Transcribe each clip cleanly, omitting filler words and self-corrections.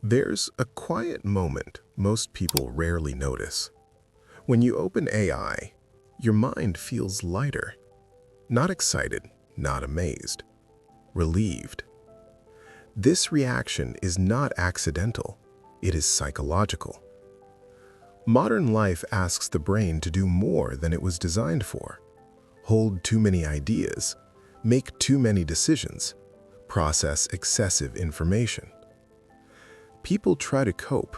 There's a quiet moment most people rarely notice. When you open AI, your mind feels lighter. Not excited, not amazed. Relieved. This reaction is not accidental, it is psychological. Modern life asks the brain to do more than it was designed for. Hold too many ideas, make too many decisions, process excessive information. People try to cope.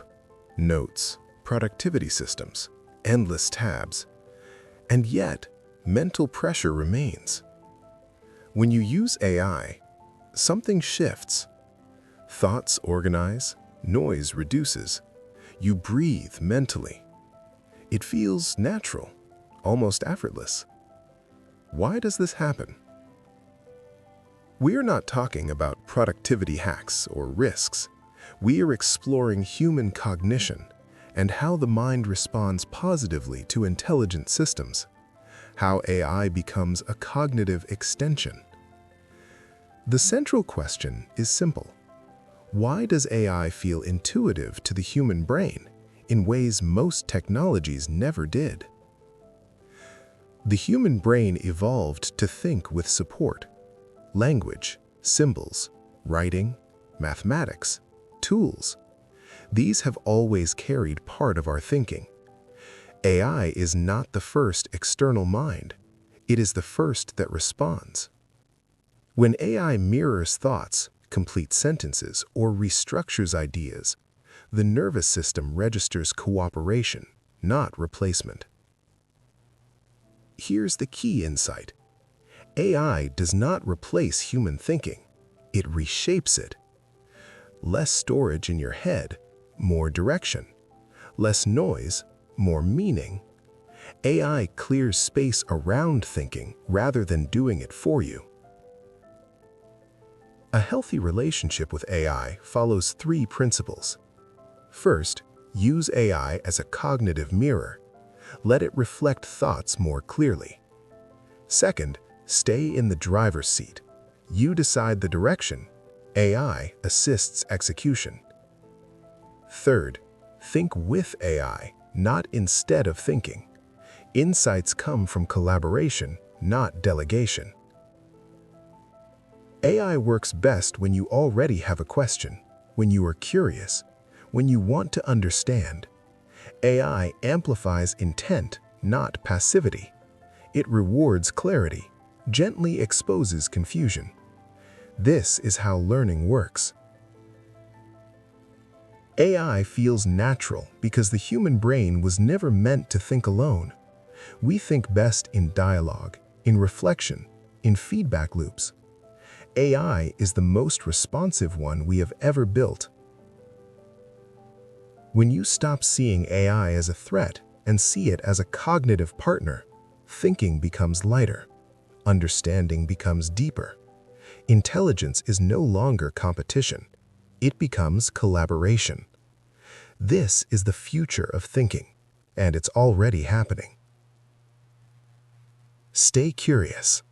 Notes, productivity systems, endless tabs. And yet, mental pressure remains. When you use AI, something shifts. Thoughts organize, noise reduces. You breathe mentally. It feels natural, almost effortless. Why does this happen? We are not talking about productivity hacks or risks. We are exploring human cognition and how the mind responds positively to intelligent systems, how AI becomes a cognitive extension. The central question is simple. Why does AI feel intuitive to the human brain in ways most technologies never did? The human brain evolved to think with support. Language, symbols, writing, mathematics, tools. These have always carried part of our thinking. AI is not the first external mind. It is the first that responds. When AI mirrors thoughts, completes sentences, or restructures ideas, the nervous system registers cooperation, not replacement. Here's the key insight. AI does not replace human thinking. It reshapes it. Less storage in your head, more direction. Less noise, more meaning. AI clears space around thinking rather than doing it for you. A healthy relationship with AI follows three principles. First, use AI as a cognitive mirror. Let it reflect thoughts more clearly. Second, stay in the driver's seat. You decide the direction. AI assists execution. Third, think with AI, not instead of thinking. Insights come from collaboration, not delegation. AI works best when you already have a question, when you are curious, when you want to understand. AI amplifies intent, not passivity. It rewards clarity, gently exposes confusion. This is how learning works. AI feels natural because the human brain was never meant to think alone. We think best in dialogue, in reflection, in feedback loops. AI is the most responsive one we have ever built. When you stop seeing AI as a threat and see it as a cognitive partner, thinking becomes lighter, understanding becomes deeper. Intelligence is no longer competition. It becomes collaboration. This is the future of thinking, and it's already happening. Stay curious.